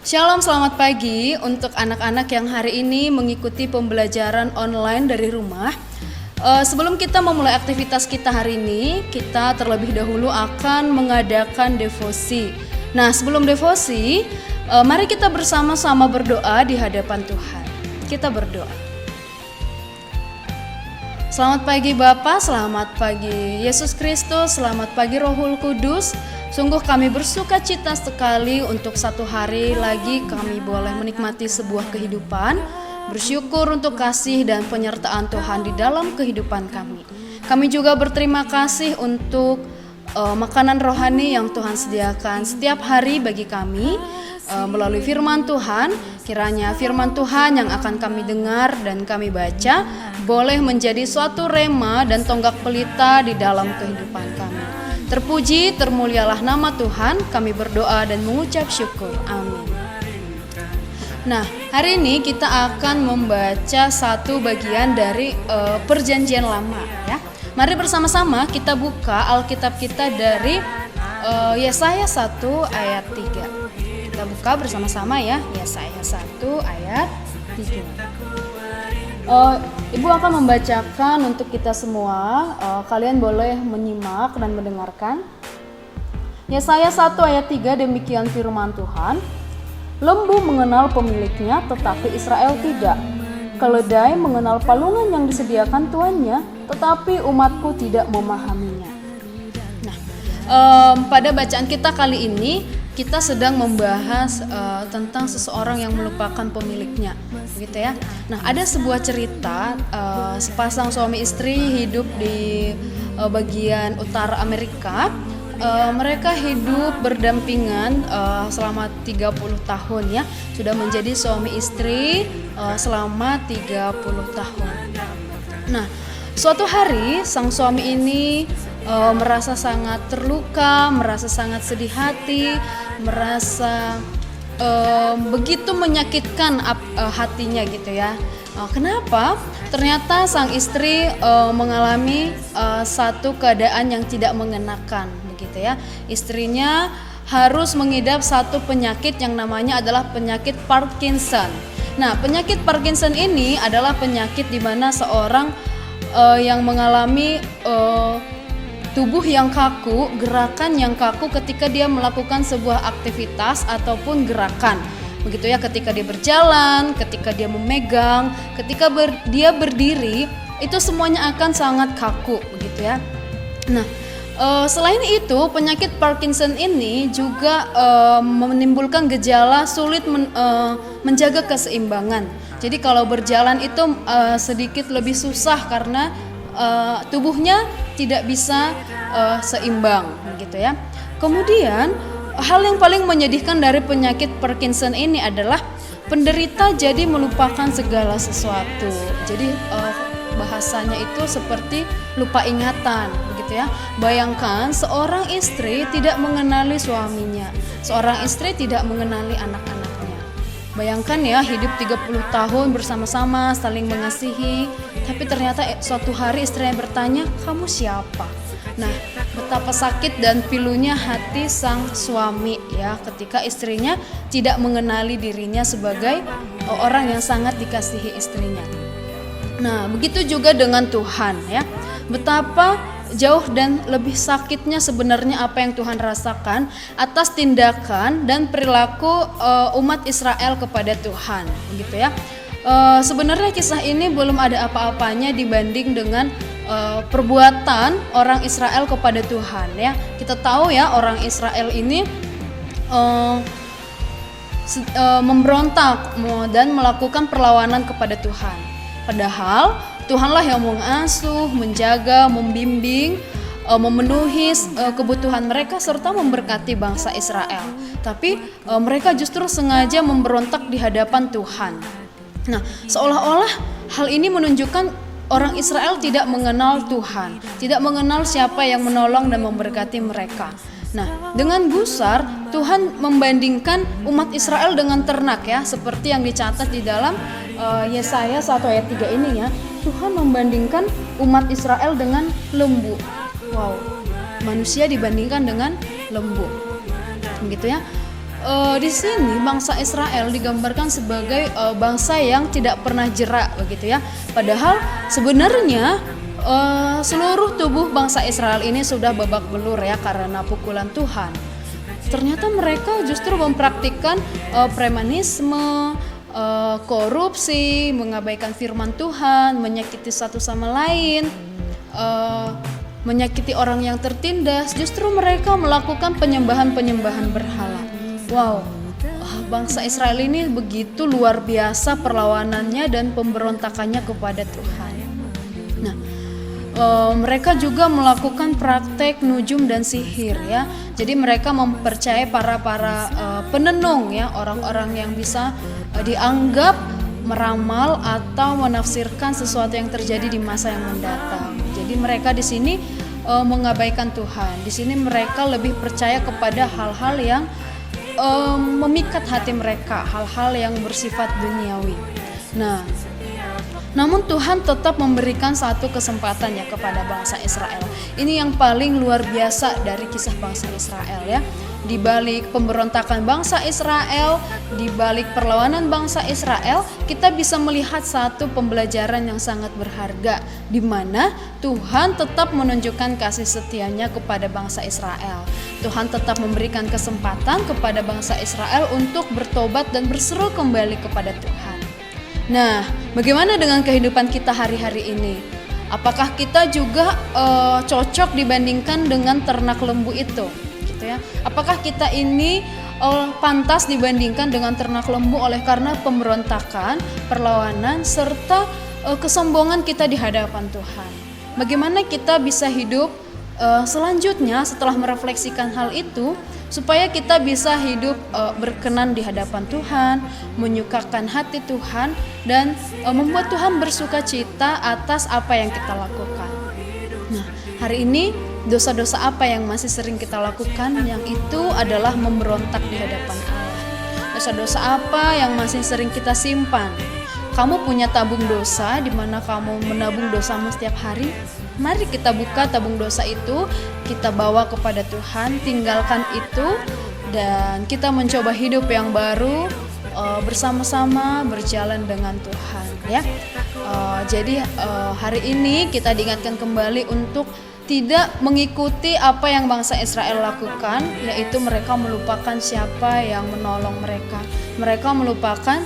Shalom, selamat pagi untuk anak-anak yang hari ini mengikuti pembelajaran online dari rumah. Sebelum kita memulai aktivitas kita hari ini, kita terlebih dahulu akan mengadakan devosi. Nah, sebelum devosi, mari kita bersama-sama berdoa di hadapan Tuhan. Kita berdoa. Selamat pagi Bapa, selamat pagi Yesus Kristus, selamat pagi Rohul Kudus. Sungguh kami bersuka cita sekali untuk satu hari lagi kami boleh menikmati sebuah kehidupan. Bersyukur untuk kasih dan penyertaan Tuhan di dalam kehidupan kami. Kami juga berterima kasih untuk makanan rohani yang Tuhan sediakan setiap hari bagi kami melalui firman Tuhan. Kiranya firman Tuhan yang akan kami dengar dan kami baca boleh menjadi suatu rema dan tonggak pelita di dalam kehidupan kami. Terpuji, termulialah nama Tuhan, kami berdoa dan mengucap syukur. Amin. Nah, hari ini kita akan membaca satu bagian dari Perjanjian Lama ya. Mari bersama-sama kita buka Alkitab kita dari Yesaya 1 ayat 3. Kita buka bersama-sama ya, Yesaya 1 ayat 3. Ibu akan membacakan untuk kita semua. Kalian boleh menyimak dan mendengarkan. Yesaya 1 ayat 3, demikian firman Tuhan. Lembu mengenal pemiliknya, tetapi Israel tidak. Keledai mengenal palungan yang disediakan tuannya, tetapi umatku tidak memahaminya. Nah, pada bacaan kita kali ini kita sedang membahas tentang seseorang yang melupakan pemiliknya, begitu ya. Nah, ada sebuah cerita sepasang suami istri hidup di bagian utara Amerika. Mereka hidup berdampingan selama 30 tahun ya. Sudah menjadi suami istri selama 30 tahun. Nah, suatu hari sang suami ini merasa sangat terluka, merasa sangat sedih hati, merasa begitu menyakitkan hatinya gitu ya. Kenapa? Ternyata sang istri mengalami satu keadaan yang tidak mengenakan begitu ya. Istrinya harus mengidap satu penyakit yang namanya adalah penyakit Parkinson. Nah, penyakit Parkinson ini adalah penyakit di mana seorang yang mengalami tubuh yang kaku, gerakan yang kaku ketika dia melakukan sebuah aktivitas ataupun gerakan. Begitu ya, ketika dia berjalan, ketika dia memegang, ketika dia berdiri, itu semuanya akan sangat kaku begitu ya. Nah, selain itu penyakit Parkinson ini juga menimbulkan gejala sulit menjaga keseimbangan. Jadi kalau berjalan itu sedikit lebih susah karena tubuhnya tidak bisa seimbang gitu ya. Kemudian hal yang paling menyedihkan dari penyakit Parkinson ini adalah penderita jadi melupakan segala sesuatu. Jadi bahasanya itu seperti lupa ingatan begitu ya. Bayangkan seorang istri tidak mengenali suaminya, seorang istri tidak mengenali anak-anaknya. Bayangkan ya, hidup 30 tahun bersama-sama saling mengasihi, tapi ternyata suatu hari istrinya bertanya, "Kamu siapa?" Nah, betapa sakit dan pilunya hati sang suami ya ketika istrinya tidak mengenali dirinya sebagai orang yang sangat dikasihi istrinya. Nah, begitu juga dengan Tuhan ya. Betapa jauh dan lebih sakitnya sebenarnya apa yang Tuhan rasakan atas tindakan dan perilaku umat Israel kepada Tuhan, begitu ya. Sebenarnya kisah ini belum ada apa-apanya dibanding dengan perbuatan orang Israel kepada Tuhan ya. Kita tahu ya, orang Israel ini memberontak dan melakukan perlawanan kepada Tuhan. Padahal Tuhanlah yang mengasuh, menjaga, membimbing, memenuhi kebutuhan mereka serta memberkati bangsa Israel. Tapi mereka justru sengaja memberontak di hadapan Tuhan. Nah, seolah-olah hal ini menunjukkan orang Israel tidak mengenal Tuhan, tidak mengenal siapa yang menolong dan memberkati mereka. Nah, dengan gusar Tuhan membandingkan umat Israel dengan ternak ya, seperti yang dicatat di dalam Yesaya 1 ayat 3 ini ya. Tuhan membandingkan umat Israel dengan lembu. Wow, manusia dibandingkan dengan lembu. Begitu ya. Di sini bangsa Israel digambarkan sebagai bangsa yang tidak pernah jera begitu ya. Padahal sebenarnya seluruh tubuh bangsa Israel ini sudah babak belur ya karena pukulan Tuhan. Ternyata mereka justru mempraktikkan premanisme, korupsi, mengabaikan firman Tuhan, menyakiti satu sama lain, menyakiti orang yang tertindas. Justru mereka melakukan penyembahan-penyembahan berhala. Wow, bangsa Israel ini begitu luar biasa perlawanannya dan pemberontakannya kepada Tuhan. Nah, mereka juga melakukan praktek nujum dan sihir ya. Jadi mereka mempercayai para penenung ya, orang-orang yang bisa dianggap meramal atau menafsirkan sesuatu yang terjadi di masa yang mendatang. Jadi mereka di sini mengabaikan Tuhan. Di sini mereka lebih percaya kepada hal-hal yang memikat hati mereka, hal-hal yang bersifat duniawi. Nah, namun Tuhan tetap memberikan satu kesempatan ya kepada bangsa Israel. Ini yang paling luar biasa dari kisah bangsa Israel ya. Di balik pemberontakan bangsa Israel, di balik perlawanan bangsa Israel, kita bisa melihat satu pembelajaran yang sangat berharga, di mana Tuhan tetap menunjukkan kasih setianya kepada bangsa Israel. Tuhan tetap memberikan kesempatan kepada bangsa Israel untuk bertobat dan berseru kembali kepada Tuhan. Nah, bagaimana dengan kehidupan kita hari-hari ini? Apakah kita juga cocok dibandingkan dengan ternak lembu itu? Gitu ya. Apakah kita ini pantas dibandingkan dengan ternak lembu oleh karena pemberontakan, perlawanan, serta kesombongan kita di hadapan Tuhan? Bagaimana kita bisa hidup selanjutnya setelah merefleksikan hal itu, supaya kita bisa hidup berkenan di hadapan Tuhan, menyukakan hati Tuhan, dan membuat Tuhan bersuka cita atas apa yang kita lakukan. Nah, hari ini dosa-dosa apa yang masih sering kita lakukan? Yang itu adalah memberontak di hadapan Allah. Dosa-dosa apa yang masih sering kita simpan? Kamu punya tabung dosa di mana kamu menabung dosamu setiap hari? Mari kita buka tabung dosa itu, kita bawa kepada Tuhan, tinggalkan itu, dan kita mencoba hidup yang baru bersama-sama berjalan dengan Tuhan ya. Jadi hari ini kita diingatkan kembali untuk tidak mengikuti apa yang bangsa Israel lakukan, yaitu mereka melupakan siapa yang menolong mereka. Mereka melupakan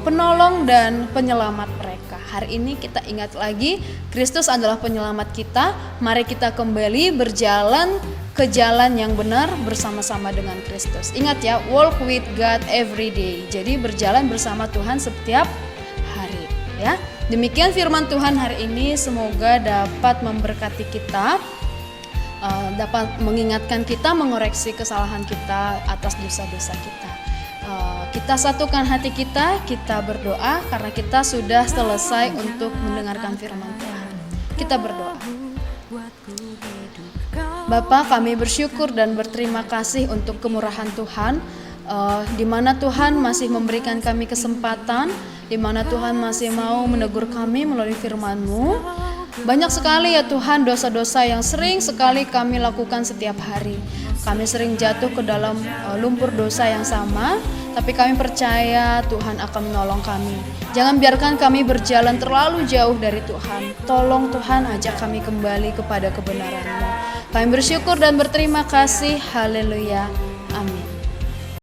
penolong dan penyelamat mereka. Hari ini kita ingat lagi, Kristus adalah penyelamat kita. Mari kita kembali berjalan ke jalan yang benar bersama-sama dengan Kristus. Ingat ya, walk with God every day. Jadi berjalan bersama Tuhan setiap hari ya. Demikian firman Tuhan hari ini, semoga dapat memberkati kita, dapat mengingatkan kita, mengoreksi kesalahan kita atas dosa-dosa kita. Kita satukan hati kita berdoa karena kita sudah selesai untuk mendengarkan firman Tuhan. Kita berdoa. Bapa, kami bersyukur dan berterima kasih untuk kemurahan Tuhan, di mana Tuhan masih memberikan kami kesempatan, di mana Tuhan masih mau menegur kami melalui firman-Mu. Banyak sekali ya Tuhan dosa-dosa yang sering sekali kami lakukan setiap hari. Kami sering jatuh ke dalam lumpur dosa yang sama, tapi kami percaya Tuhan akan menolong kami. Jangan biarkan kami berjalan terlalu jauh dari Tuhan. Tolong Tuhan, ajak kami kembali kepada kebenaran-Mu. Kami bersyukur dan berterima kasih. Haleluya. Amin.